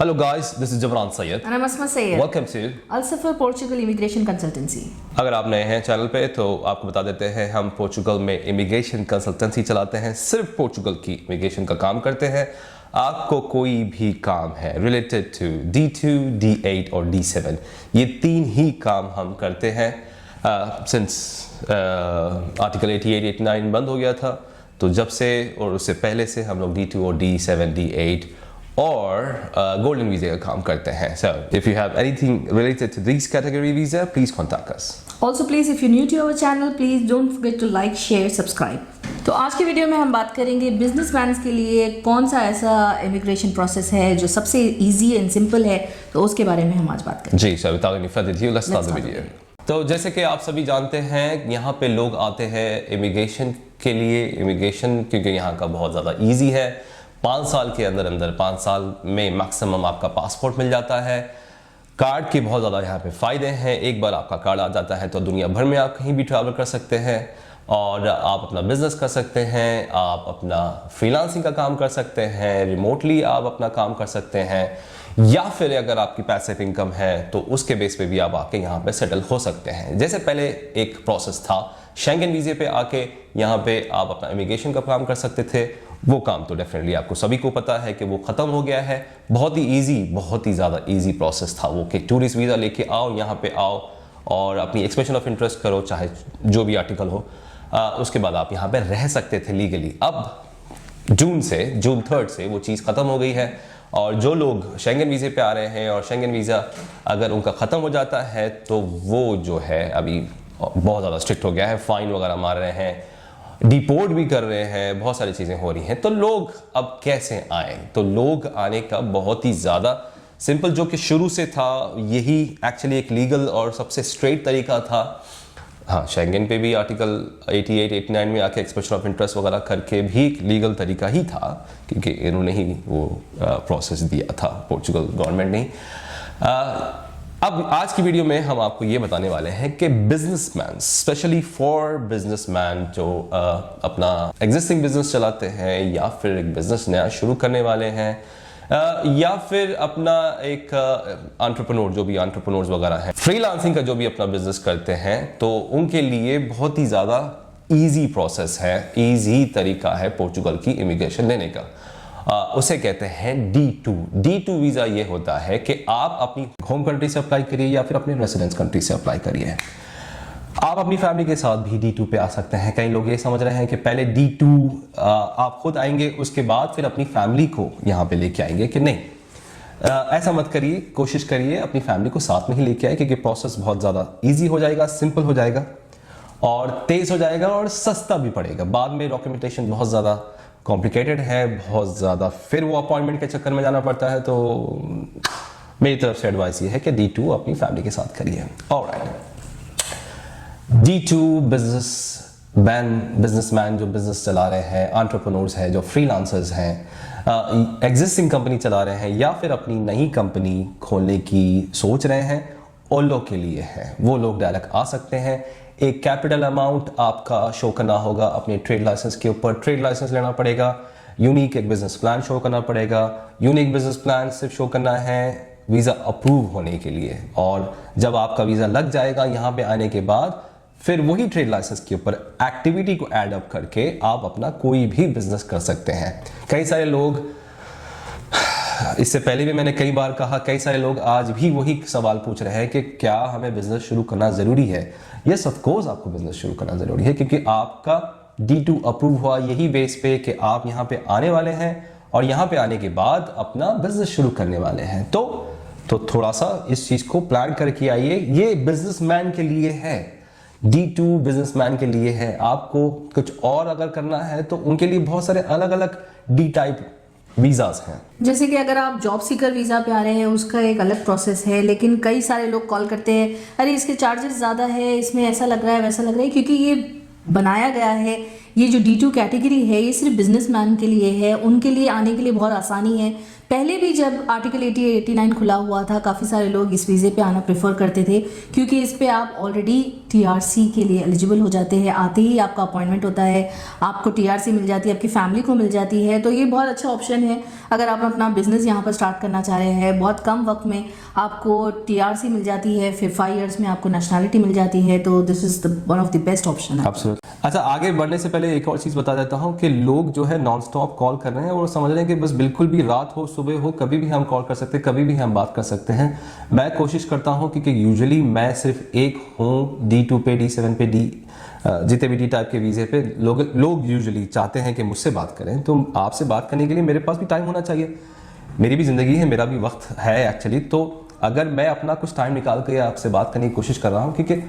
Hello guys, this is Jabran Syed. And I'm Asma Syed. Welcome to Al Safar Portugal Immigration Consultancy. अगर आप नए हैं channel पे तो आपको बता देते हैं हम पोर्चुगल में इमिग्रेशन कंसल्टेंसी चलाते हैं। सिर्फ पोर्चुगल की इमिग्रेशन का काम करते हैं। आपको कोई भी काम है रिलेटेड टू D2, D8 और D7, ये तीन ही काम हम करते हैं। सिंस आर्टिकल 88, 89 बंद हो गया था, तो जब से और उससे पहले से हम लोग D2 और D7, D8 और गोल्डन वीजा का काम करते हैं। So if you have anything related to these category visa, please contact us. Also please if you're new to our channel, please don't forget to like, share, subscribe. तो आज की video में हम बात करेंगे बिजनेसमैन के लिए कौन सा ऐसा इमिग्रेशन प्रोसेस है जो सबसे इजी एंड सिंपल है, तो उसके बारे में हम आज बात करेंगे। जी, so without any further ado, let's start the video. तो जैसे कि आप सभी जानते हैं, यहाँ पे लोग आते हैं इमिग्रेशन के लिए। इमिग्रेशन क्योंकि यहाँ का बहुत ज़्यादा ईजी है। 5 साल के अंदर 5 साल में मैक्सिमम आपका पासपोर्ट मिल जाता है। कार्ड के बहुत ज़्यादा यहाँ पे फ़ायदे हैं। एक बार आपका कार्ड आ जाता है तो दुनिया भर में आप कहीं भी ट्रैवल कर सकते हैं और आप अपना बिजनेस कर सकते हैं, आप अपना फ्रीलांसिंग का काम कर सकते हैं, रिमोटली आप अपना काम कर सकते हैं, या फिर अगर आपकी पैसिव इनकम है तो उसके बेस पे भी आप आके यहाँ पे सेटल हो सकते हैं। जैसे पहले एक प्रोसेस था, शेंगन वीज़े पे आके यहाँ पे आप अपना इमिग्रेशन का काम कर सकते थे। वो काम तो डेफिनेटली आपको सभी को पता है कि वो ख़त्म हो गया है। बहुत ही ईजी, बहुत ही ज़्यादा ईजी प्रोसेस था वो कि टूरिस्ट वीज़ा लेके आओ, यहाँ पे आओ और अपनी एक्सप्रेशन ऑफ इंटरेस्ट करो, चाहे जो भी आर्टिकल हो। उसके बाद आप यहाँ पे रह सकते थे लीगली। अब जून 3 से वो चीज़ ख़त्म हो गई है और जो लोग शेंगन वीज़े पे आ रहे हैं और शेंगन वीज़ा अगर उनका ख़त्म हो जाता है तो वो जो है अभी बहुत ज़्यादा स्ट्रिक्ट हो गया है। फ़ाइन वगैरह मार रहे हैं, डिपोर्ट भी कर रहे हैं, बहुत सारी चीज़ें हो रही हैं। तो लोग अब कैसे आए? तो लोग आने का बहुत ही ज़्यादा सिंपल, जो कि शुरू से था, यही एक्चुअली एक लीगल और सबसे स्ट्रेट तरीका था। हाँ, शेंगन पे भी आर्टिकल 88, 89 में आके एक्सप्रेशन ऑफ इंटरेस्ट वगैरह करके भी लीगल तरीका ही था, क्योंकि इन्होंने ही वो प्रोसेस दिया था, पोर्चुगल गवर्नमेंट ने। अब आज की वीडियो में हम आपको ये बताने वाले हैं कि बिजनेसमैन, स्पेशली फॉर बिजनेसमैन जो अपना एग्जिस्टिंग बिजनेस चलाते हैं या फिर एक बिजनेस नया शुरू करने वाले हैं, या फिर अपना एक एंटरप्रेन्योर, जो भी एंटरप्रेन्योर्स वगैरह हैं, फ्रीलांसिंग का जो भी अपना बिजनेस करते हैं, तो उनके लिए बहुत ही ज़्यादा ईजी प्रोसेस है, ईजी तरीका है पोर्चुगल की इमिग्रेशन लेने का। उसे कहते हैं D2 वीज़ा। ये होता है कि आप अपनी होम कंट्री से अप्लाई करिए या फिर अपने रेसिडेंस कंट्री से अप्लाई करिए। आप अपनी फैमिली के साथ भी D2 पे आ सकते हैं। कई लोग ये समझ रहे हैं कि पहले D2 आप खुद आएंगे, उसके बाद फिर अपनी फैमिली को यहाँ पे लेके आएंगे, कि नहीं, ऐसा मत करिए। कोशिश करिए अपनी फैमिली को साथ में ही लेके आए, क्योंकि प्रोसेस बहुत ज़्यादा ईजी हो जाएगा, सिंपल हो जाएगा और तेज़ हो जाएगा और सस्ता भी पड़ेगा। बाद में डॉक्यूमेंटेशन बहुत ज़्यादा कॉम्प्लिकेटेड है, बहुत ज़्यादा, फिर वो अपॉइंटमेंट के चक्कर में जाना पड़ता है। तो मेरी तरफ से एडवाइस ये है कि D2 अपनी फैमिली के साथ करिए। ऑलराइट, D2 बिजनेसमैन जो बिजनेस चला रहे हैं, एंटरप्रेन्योर्स हैं, जो फ्रीलांसर्स हैं, एग्जिस्टिंग कंपनी चला रहे हैं या फिर अपनी नई कंपनी खोलने की सोच रहे हैं, उन लोग के लिए है। वो लोग डायरेक्ट आ सकते हैं। एक कैपिटल अमाउंट आपका शो करना होगा अपने ट्रेड लाइसेंस के ऊपर। ट्रेड लाइसेंस लेना पड़ेगा, यूनिक एक बिजनेस प्लान शो करना पड़ेगा। यूनिक बिजनेस प्लान सिर्फ शो करना है वीज़ा अप्रूव होने के लिए, और जब आपका वीज़ा लग जाएगा यहाँ पे आने के बाद, फिर वही ट्रेड लाइसेंस के ऊपर एक्टिविटी को ऐड अप करके आप अपना कोई भी बिजनेस कर सकते हैं। कई सारे लोग, इससे पहले भी मैंने कई बार कहा, कई सारे लोग आज भी वही सवाल पूछ रहे हैं कि क्या हमें बिजनेस शुरू करना ज़रूरी है? यस, ऑफ कोर्स आपको बिजनेस शुरू करना ज़रूरी है, क्योंकि आपका D2 अप्रूव हुआ यही बेस पे कि आप यहाँ पे आने वाले हैं और यहाँ पे आने के बाद अपना बिजनेस शुरू करने वाले हैं। तो थोड़ा सा इस चीज़ को प्लान करके आइए। ये बिजनेसमैन के लिए है, D2 बिजनेसमैन के लिए है। आपको कुछ और अगर करना है तो उनके लिए बहुत सारे अलग अलग D टाइप वीज़ाज हैं। जैसे कि अगर आप जॉब सीकर वीज़ा पे आ रहे हैं, उसका एक अलग प्रोसेस है, लेकिन कई सारे लोग कॉल करते हैं, अरे इसके चार्जेस ज़्यादा है, इसमें ऐसा लग रहा है, वैसा लग रहा है, क्योंकि ये बनाया गया है, ये जो D2 कैटेगरी है ये सिर्फ बिजनेसमैन के लिए है। उनके लिए आने के लिए बहुत आसानी है, पहले भी जब आर्टिकल 80 89 खुला हुआ था, काफ़ी सारे लोग इस वीज़े पे आना प्रेफर करते थे, क्योंकि इस पे आप ऑलरेडी TRC के लिए एलिजिबल हो जाते हैं। आते ही आपका अपॉइंटमेंट होता है, आपको TRC मिल जाती है, आपकी फैमिली को मिल जाती है। तो ये बहुत अच्छा ऑप्शन है अगर आप अपना बिजनेस यहाँ पर स्टार्ट करना चाह रहे हैं। बहुत कम वक्त में आपको TRC मिल जाती है, फिर 5 इयर्स में आपको नेशनलिटी मिल जाती है। तो this is one of the best option. अच्छा, आगे बढ़ने से पहले एक और चीज़ बता देता हूँ कि लोग जो है नॉन स्टॉप कॉल कर रहे हैं और समझ रहे हैं कि बस बिल्कुल भी रात हो सुबह हो कभी भी हम कॉल कर सकते हैं, कभी भी हम बात कर सकते हैं। मैं कोशिश करता हूँ क्योंकि यूजुअली मैं सिर्फ एक हूँ D2 पे, D7 पे, जितने भी D टाइप के वीज़े पे लोग यूजुअली चाहते हैं कि मुझसे बात करें। तो आपसे बात करने के लिए मेरे पास भी टाइम होना चाहिए, मेरी भी ज़िंदगी है, मेरा भी वक्त है एक्चुअली। तो अगर मैं अपना कुछ टाइम निकाल के आपसे बात करने की कोशिश कर रहा हूँ, क्योंकि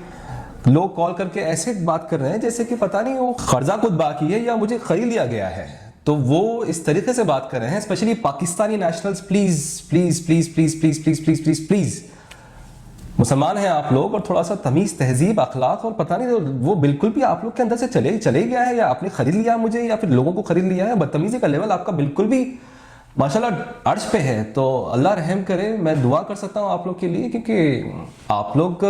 लोग कॉल करके ऐसे बात कर रहे हैं जैसे कि पता नहीं वो कर्जा खुद बाकी है या मुझे खरीद लिया गया है, तो वो इस तरीके से बात कर रहे हैं। Specially Pakistani nationals, please please please please please please please please please, मुसलमान हैं आप लोग और थोड़ा सा तमीज तहजीब अखलाक और पता नहीं वो बिल्कुल भी आप लोग के अंदर से चले गया है, या आपने खरीद लिया मुझे या फिर लोगों को खरीद लिया है। बदतमीजी का लेवल आपका बिल्कुल भी माशाल्लाह अर्श पे है। तो अल्लाह रहम करे, मैं दुआ कर सकता हूँ आप लोग के लिए, क्योंकि आप लोग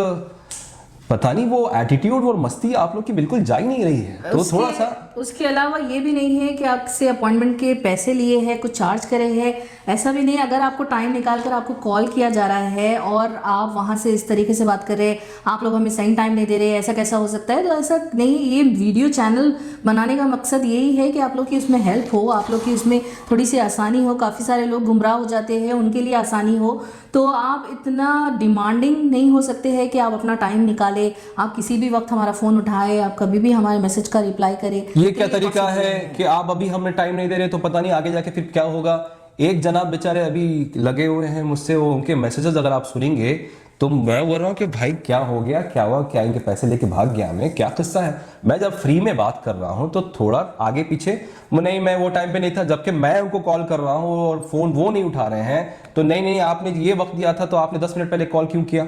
पता नहीं वो एटीट्यूड और मस्ती आप लोग की बिल्कुल जा ही नहीं रही है। तो थोड़ा सा उसके अलावा ये भी नहीं है कि आपसे अपॉइंटमेंट के पैसे लिए हैं, कुछ चार्ज करे हैं, ऐसा भी नहीं। अगर आपको टाइम निकाल कर आपको कॉल किया जा रहा है और आप वहाँ से इस तरीके से बात कर रहे हैं, आप लोग हमें सही टाइम नहीं दे रहे, ऐसा कैसा हो सकता है? तो ऐसा नहीं, ये वीडियो चैनल बनाने का मकसद यही है कि आप लोग की उसमें हेल्प हो, आप लोग की उसमें थोड़ी सी आसानी हो। काफ़ी सारे लोग गुमराह हो जाते हैं, उनके लिए आसानी हो। तो आप इतना डिमांडिंग नहीं हो सकते हैं कि आप अपना टाइम निकालें, आप किसी भी वक्त हमारा फ़ोन उठाएं, आप कभी भी हमारे मैसेज का रिप्लाई करें। ये क्या तरीका है कि आप अभी हमें टाइम नहीं दे रहे तो पता नहीं आगे जाके फिर क्या होगा। एक जनाब बेचारे अभी लगे हुए हैं मुझसे, वो उनके मैसेजेस अगर आप सुनेंगे तो मैं बोल रहा हूँ कि भाई क्या हो गया, क्या हुआ, क्या इनके पैसे लेके भाग गया, मैं क्या किस्सा है। मैं जब फ्री में बात कर रहा हूँ तो थोड़ा आगे पीछे नहीं, मैं वो टाइम पे नहीं था, जबकि मैं उनको कॉल कर रहा हूँ और फोन वो नहीं उठा रहे हैं। तो नहीं आपने ये वक्त दिया था तो आपने 10 मिनट पहले कॉल क्यों किया?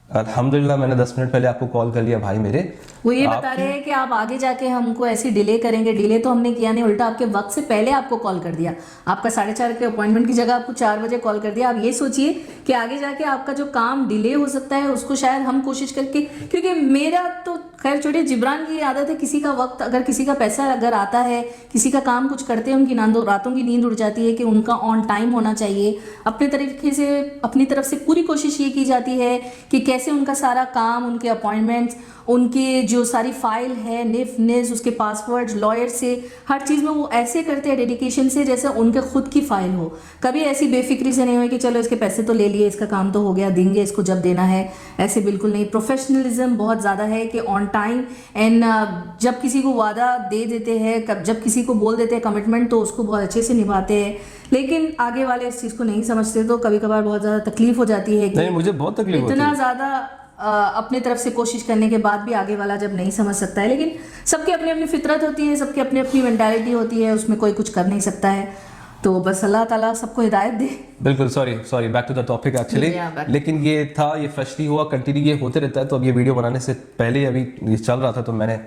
अल्हम्दुलिल्लाह मैंने 10 मिनट पहले आपको कॉल कर लिया भाई मेरे। वो ये बता रहे हैं कि आप आगे जाके हमको ऐसी डिले करेंगे। डिले तो हमने किया नहीं, उल्टा आपके वक्त से पहले आपको कॉल कर दिया। आपका 4:30 के अपॉइंटमेंट की जगह आपको 4 बजे कॉल कर दिया। आप ये सोचिए कि आगे जाके आपका जो काम डिले हो सकता है उसको शायद हम कोशिश करके, क्योंकि मेरा तो खैर छोटे जिब्रान की आदत है, किसी का वक्त अगर किसी का पैसा अगर आता है, किसी का काम कुछ करते हैं, उनकी रातों की नींद उड़ जाती है कि उनका ऑन टाइम होना चाहिए। अपने तरीके से अपनी तरफ से पूरी कोशिश ये की जाती है कि कैसे उनका सारा काम, उनके अपॉइंटमेंट्स, उनके जो सारी फाइल है, निस उसके पासवर्ड्स, लॉयर से हर चीज़ में वो ऐसे करते हैं डेडिकेशन से जैसे उनके खुद की फाइल हो। कभी ऐसी बेफिक्री से नहीं हुई कि चलो इसके पैसे तो ले लिए, इसका काम तो हो गया, देंगे इसको जब देना है, ऐसे बिल्कुल नहीं। प्रोफेशनलिज्म बहुत ज़्यादा है कि ऑन टाइम एंड जब किसी को वादा दे देते हैं, जब किसी को बोल देते हैं कमिटमेंट, तो उसको बहुत अच्छे से निभाते हैं। लेकिन आगे वाले इस चीज़ को नहीं समझते, तो कभी कभार बहुत ज़्यादा तकलीफ हो जाती है कि नहीं, मुझे बहुत तकलीफ होती है। इतना ज़्यादा अपने तरफ से कोशिश करने के बाद भी आगे वाला जब नहीं समझ सकता है। लेकिन सबकी अपनी अपनी फितरत होती है, सबकी अपनी अपनी मेंटालिटी होती है, उसमें कोई कुछ कर नहीं सकता है। तो बस अल्लाह ताला सबको हिदायत दे। बिल्कुल, sorry back to the topic actually. लेकिन ये था, ये फ्रेशली हुआ, कंटिन्यू ये होते रहता है। तो अब ये वीडियो बनाने से पहले अभी ये चल रहा था, तो मैंने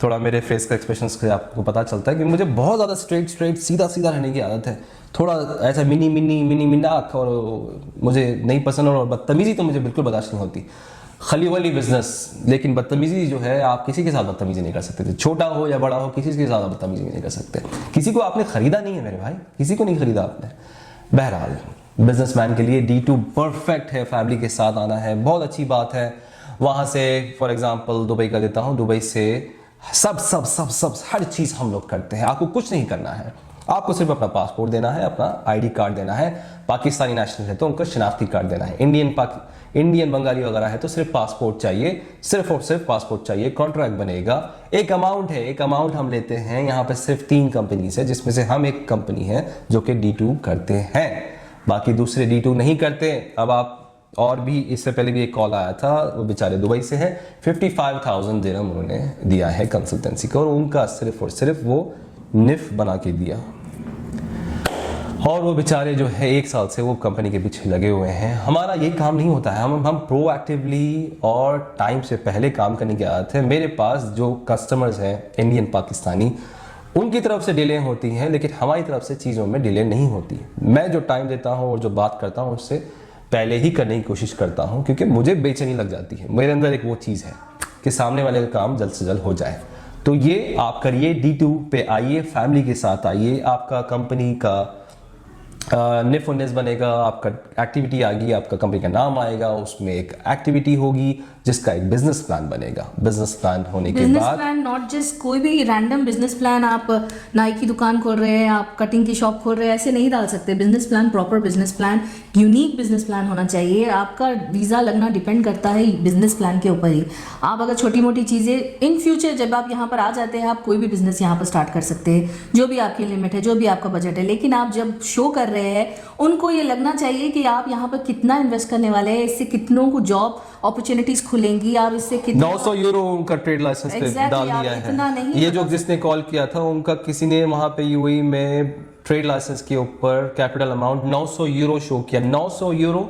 थोड़ा मेरे फेस का एक्सप्रेशन से आपको पता चलता है कि मुझे बहुत ज़्यादा स्ट्रेट सीधा रहने की आदत है। थोड़ा ऐसा मिनाक और मुझे नहीं पसंद, और बदतमीज़ी तो मुझे बिल्कुल बर्दाश्त नहीं होती। खली वली बिजनेस, लेकिन बदतमीजी जो है आप किसी के साथ बदतमीजी नहीं कर सकते थे, छोटा हो या बड़ा हो, किसी के साथ बदतमीजी नहीं कर सकते। किसी को आपने खरीदा नहीं है मेरे भाई, किसी को नहीं खरीदा आपने। बहरहाल बिजनेसमैन के लिए D2 परफेक्ट है, फैमिली के साथ आना है, बहुत अच्छी बात है। वहाँ से फॉर एग्जांपल दुबई का देता हूँ, दुबई से सब हर चीज़ हम लोग करते हैं। आपको कुछ नहीं करना है, आपको सिर्फ अपना पासपोर्ट देना है, अपना ID कार्ड देना है। पाकिस्तानी नेशनल है तो उनका शनाख्ती कार्ड देना है। इंडियन बंगाली वगैरह है तो सिर्फ पासपोर्ट चाहिए, सिर्फ और सिर्फ पासपोर्ट चाहिए। कॉन्ट्रैक्ट बनेगा, एक अमाउंट हम लेते हैं। यहाँ पे सिर्फ 3 कंपनीज है, जिसमें से हम एक कंपनी है जो कि D2 करते हैं, बाकी दूसरे D2 नहीं करते। अब आप और भी, इससे पहले भी एक कॉल आया था, वो बेचारे दुबई से है, 55,000 दिरहम उन्होंने दिया है कंसल्टेंसी को, और उनका सिर्फ और सिर्फ वो निफ बना के दिया। और वो बेचारे जो है 1 साल से वो कंपनी के पीछे लगे हुए हैं। हमारा ये काम नहीं होता है, हम प्रोएक्टिवली और टाइम से पहले काम करने की आदत है। मेरे पास जो कस्टमर्स हैं इंडियन पाकिस्तानी, उनकी तरफ से डिले होती हैं, लेकिन हमारी तरफ से चीज़ों में डिले नहीं होती। मैं जो टाइम देता हूँ और जो बात करता हूँ उससे पहले ही करने की कोशिश करता हूँ, क्योंकि मुझे बेचैनी लग जाती है। मेरे अंदर एक वो चीज़ है कि सामने वाले का काम जल्द से जल्द हो जाए। तो ये आप करिए, D2 पे आइए, फैमिली के साथ आइए, आपका कंपनी का निफ और नेस बनेगा, आपका एक्टिविटी आएगी, आपका कंपनी का नाम आएगा, उसमें एक एक्टिविटी होगी जिसका एक बिजनेस प्लान बनेगा। बिजनेस प्लान होने के बिजनेस बाद प्लान नॉट जस्ट कोई भी रैंडम बिजनेस प्लान, आप नाई की दुकान खोल रहे हैं, आप कटिंग की शॉप खोल रहे हैं, ऐसे नहीं डाल सकते। Business plan, proper business plan, unique business plan होना चाहिए। आपका वीज़ा लगना डिपेंड करता है बिजनेस प्लान के ऊपर ही। आप अगर छोटी मोटी चीज़ें इन फ्यूचर जब आप यहाँ पर आ जाते हैं, आप कोई भी बिजनेस यहाँ पर स्टार्ट कर सकते हैं, जो भी आपकी लिमिट है, जो भी आपका बजट है। लेकिन आप जब शो कर रहे हैं, उनको ये लगना चाहिए कि आप यहाँ पर कितना इन्वेस्ट करने वाले हैं, इससे कितनों को जॉब अपॉर्चुनिटीज खुलेंगी, आप इससे कितना 900 यूरो उनका ट्रेड लाइसेंस पे डाल दिया है। ये जो जिसने कॉल किया था उनका किसी ने वहां पे यूएई में ट्रेड लाइसेंस के ऊपर कैपिटल अमाउंट 900 यूरो शो किया। 900 यूरो,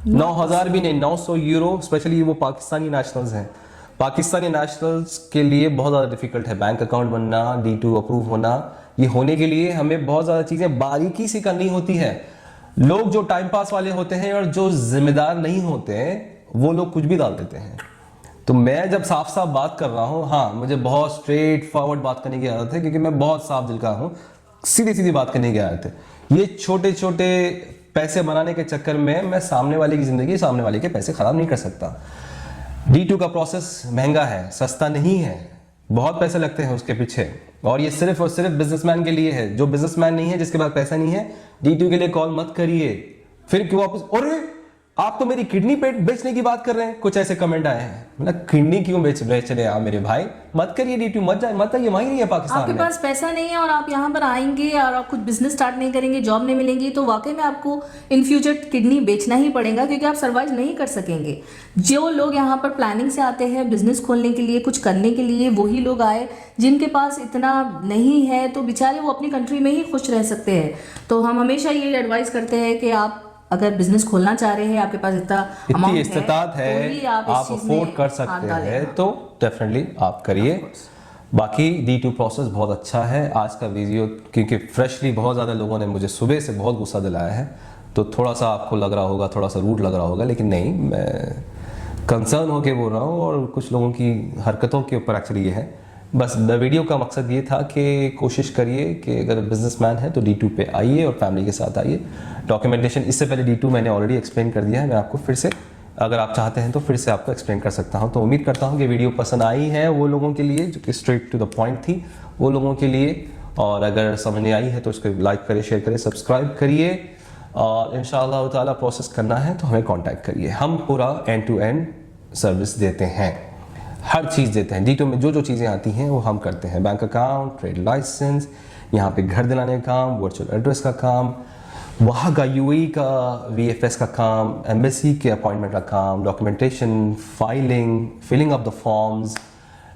9000 भी नहीं, 900 यूरो। स्पेशली वो पाकिस्तानी नेशनल्स हैं। पाकिस्तानी नेशनल्स के लिए बहुत ज़्यादा डिफिकल्ट है बैंक अकाउंट बनना, D2 अप्रूव होना। ये होने के लिए हमें बहुत ज़्यादा चीज़ें बारीकी से करनी होती है। लोग जो टाइम पास वाले होते हैं और जो जिम्मेदार नहीं होते हैं, वो लोग कुछ भी डाल देते हैं। तो मैं जब साफ साफ बात कर रहा हूँ, हाँ, मुझे बहुत स्ट्रेट फॉरवर्ड बात करने की आदत है, क्योंकि मैं बहुत साफ दिल का हूँ, सीधी सीधी बात करने की आदत है। ये छोटे छोटे पैसे बनाने के चक्कर में मैं सामने वाले की जिंदगी, सामने वाले के पैसे खराब नहीं कर सकता। D2 का प्रोसेस महंगा है, सस्ता नहीं है, बहुत पैसे लगते हैं उसके पीछे, और ये सिर्फ और सिर्फ बिजनेसमैन के लिए है। जो बिजनेसमैन नहीं है, जिसके पास पैसा नहीं है, D2 के लिए कॉल मत करिए। फिर क्यों वापस, अरे आप तो मेरी किडनी पेट बेचने की बात कर रहे हैं, कुछ ऐसे कमेंट आए हैं। मतलब किडनी क्यों बेच रहे हैं आप मेरे भाई? मत करिए D2, मत आइए, वहीं नहीं है पाकिस्तान आपके में। पास पैसा नहीं है और आप यहाँ पर आएंगे और आप कुछ बिजनेस स्टार्ट नहीं करेंगे, जॉब नहीं मिलेंगी, तो वाकई में आपको इन फ्यूचर किडनी बेचना ही पड़ेगा, क्योंकि आप सर्वाइव नहीं कर सकेंगे। जो लोग यहाँ पर प्लानिंग से आते हैं बिजनेस खोलने के लिए, कुछ करने के लिए, वही लोग आए। जिनके पास इतना नहीं है तो बेचारे वो अपनी कंट्री में ही खुश रह सकते हैं। तो हम हमेशा ये एडवाइस करते हैं कि आप अगर बिजनेस खोलना चाह रहे हैं, आपके पास इतनी इस्तेताद है, आप अफोर्ड कर सकते हैं, तो डेफिनेटली आप करिए। बाकी D2 प्रोसेस बहुत अच्छा है। आज का वीडियो क्योंकि फ्रेशली बहुत ज़्यादा लोगों ने मुझे सुबह से बहुत गुस्सा दिलाया है, तो थोड़ा सा आपको लग रहा होगा, थोड़ा सा रूड लग रहा होगा, लेकिन नहीं, मैं कंसर्न होकर बोल रहा हूँ। और कुछ लोगों की हरकतों के ऊपर एक्चुअली ये है। बस वीडियो का मकसद ये था कि कोशिश करिए कि अगर बिजनेसमैन है तो D2 पे आइए और फैमिली के साथ आइए। डॉक्यूमेंटेशन इससे पहले D2 मैंने ऑलरेडी एक्सप्लेन कर दिया है, मैं आपको फिर से, अगर आप चाहते हैं तो फिर से आपको एक्सप्लेन कर सकता हूं। तो उम्मीद करता हूं कि वीडियो पसंद आई है वो लोगों के लिए जो कि स्ट्रेट टू द पॉइंट थी, वो लोगों के लिए। और अगर समझ नहीं आई है तो उसको लाइक करिए, शेयर करिए, सब्सक्राइब करिए, और इंशाअल्लाह ताला प्रोसेस करना है तो हमें कॉन्टैक्ट करिए। हम पूरा एंड टू एंड सर्विस देते हैं, हर चीज़ देते हैं। D2 में जो जो चीज़ें आती हैं वो हम करते हैं। बैंक अकाउंट, ट्रेड लाइसेंस, यहाँ पे घर दिलाने का काम, वर्चुअल एड्रेस का काम, वहाँ का UAE का VFS का काम, एम्बेसी के अपॉइंटमेंट का काम, documentation, filing, filling of the forms,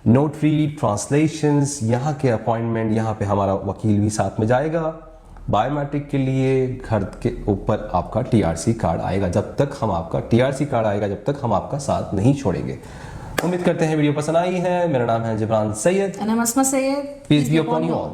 notary, translations, यहाँ के अपॉइंटमेंट, यहाँ पे हमारा वकील भी साथ में जाएगा। बायोमेट्रिक के लिए घर के ऊपर आपका TRC कार्ड आएगा, जब तक हम आपका TRC कार्ड आएगा, जब तक हम आपका साथ नहीं छोड़ेंगे। उम्मीद करते हैं वीडियो पसंद आई है। मेरा नाम है Jibran Sayed, And I'm Asma Sayed. Peace be upon you all.